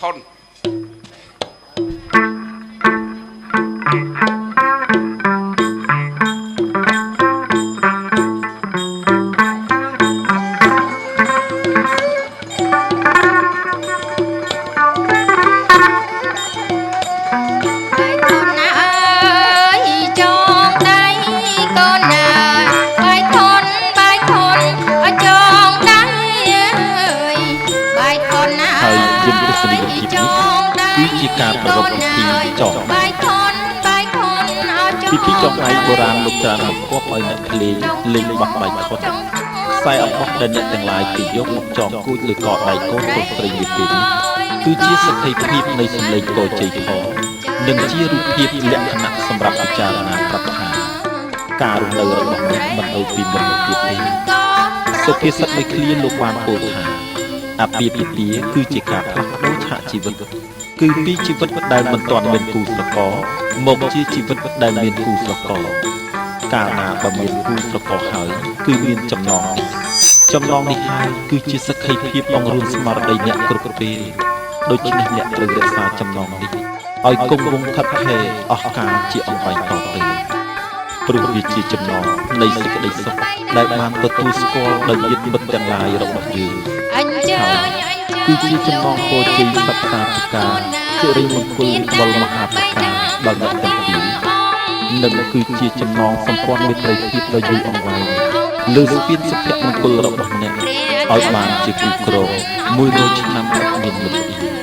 ខុនគឺជាការប្រកបពិធីចងពិធីចងដៃបុរាណលោកច្រើនបង្គាប់ឲ្យអ្នកភ្លេងលេងបោះដៃខុនខ្សែអំបោះដែលអ្នកទាំងឡាយគេយកមកចងគួចលើកដៃកូនកូនស្រីនាពេលនេះគឺជាសក្ខីភាពនៃសម្លេងកោជ័យផងនិងជារូបភាពលក្ខណៈសម្រាប់ពិចារណាប្រាប់ថាការរស់នៅរបស់អ្នកមិនដូចពីមុនមកទៀតទេសុភាសិតមួយឃ្លាលោកបានពោលថាអាពាហ៍ពិពាហ៍គឺជាការផ្លាស់ប្ដូរឆាកជីវិតគឺពីជីវិតដែលមិនទាន់មានគូស្រករមកជាជីវិតដែលមានគូស្រករកាលណាបើមានគូស្រករហើយគឺមានចំណងនេះហើយគឺជាសក្ខីភាពអង្រួនស្មារតីអ្នកគ្រប់ពេលដូច្នេះអ្នកត្រូវរក្សាចំណងនេះឲ្យគង់វង្សថិតថេរអស់កាលជាអង្វែងតទៅព្រោះវាជាចំណងនៃសេចក្តីសុខដែលបានទទួលស្គាល់ដោយញាតិមិត្តទាំងឡាយរបស់យើងគឺជាចំណងពោជ័យសព្តាប្រការសិរិមង្គលវលមហាប្រការដល់អ្នកទាំងពីរនិងគឺជាចំណងសម្ព័ន្ធមេត្រីភាពដ៏យូរអង្វែងលើស្ពានសុភមង្គលរបស់អ្នកឲ្យបានជាគូក្រង100ឆ្នាំអត់មានលំអៀង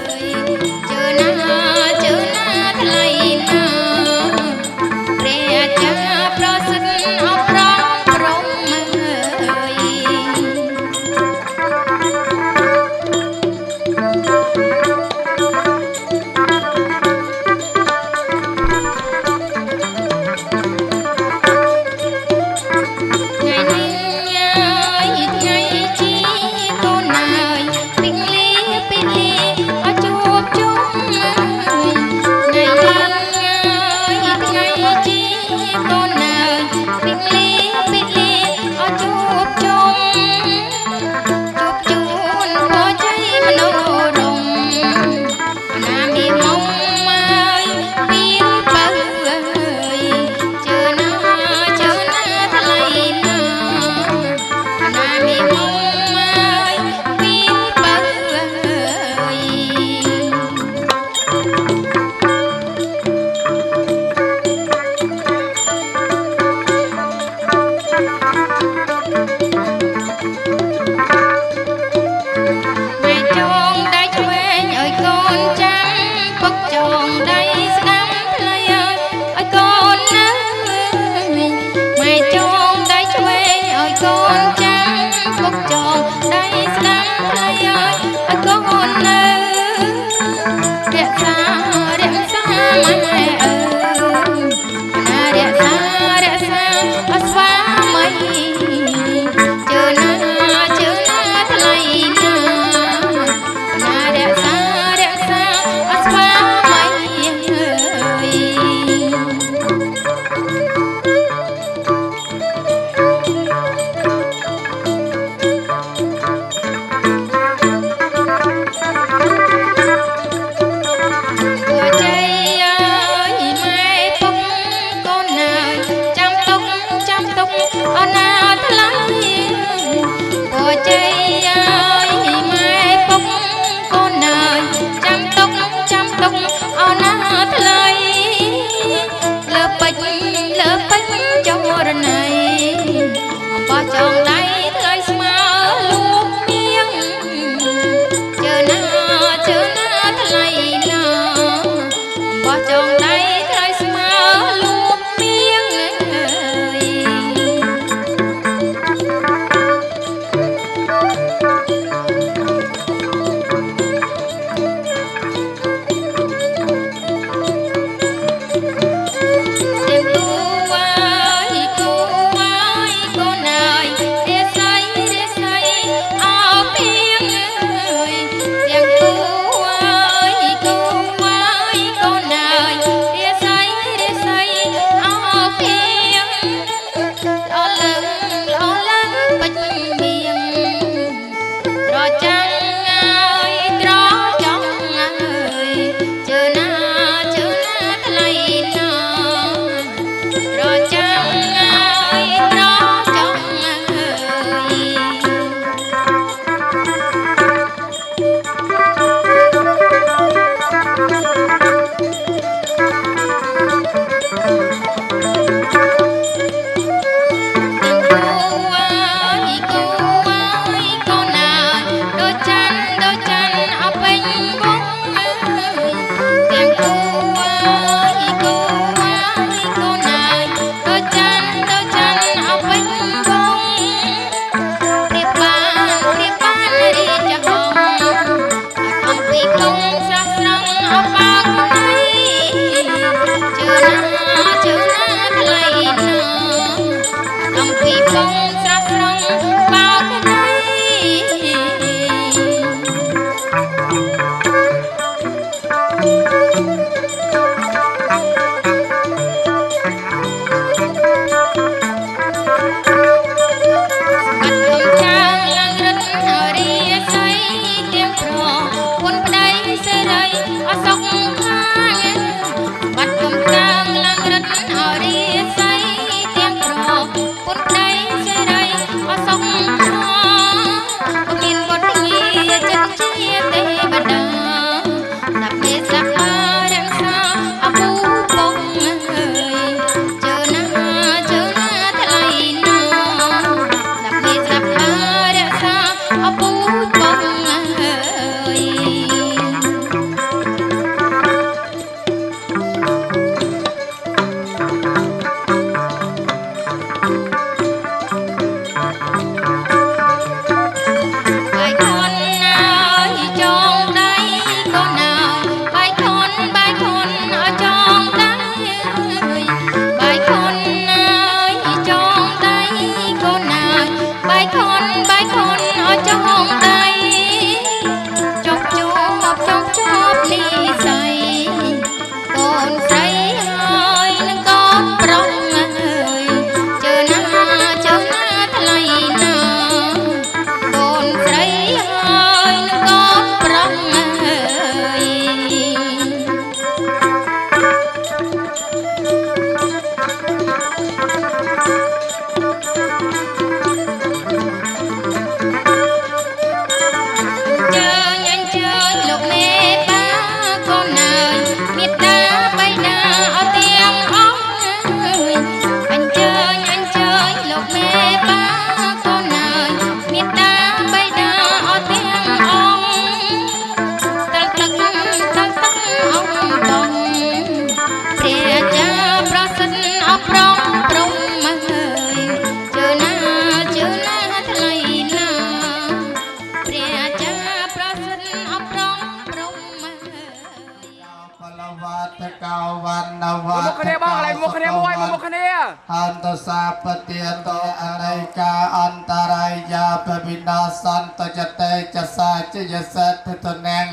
วันนวัตคะแนนบ้างอะไรมุขคะแนนมวยมุขคะแนนอันตสาปเตียโตอะไรกาอันตรายยาปวินาสันตจเตจะสาจยสัตตแนง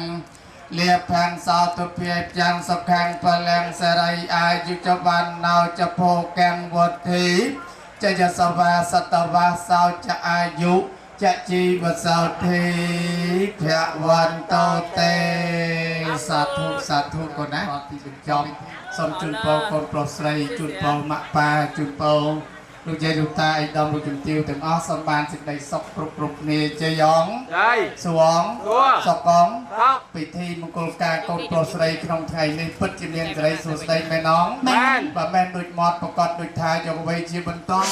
เลียบแผงสาวตุเพียจังสแข่งพลังสไรอายุจวันนาวจะโพแกงวทีจะสวาสตวาสาวจะอายุจะจีวสาวทีพระวันโตเตสาธุก่อนนะที่เป็นจอมสมจุนโปคนโปรสไรจุนโปมะปาจุนโปลูกใจลูกตาไอ้ดอมลูกจุนติวถึงอ้อสมบานสิ่งใดสกปรุกนี่เจยองสวงสกองปิดทีมงคลการคนโปรสไรขนมไทยในพุทธจิเนียนไรสุดใดแม่น้องแม่นโดยมอดประกอบโดยทายยกไว้ชีบันต้น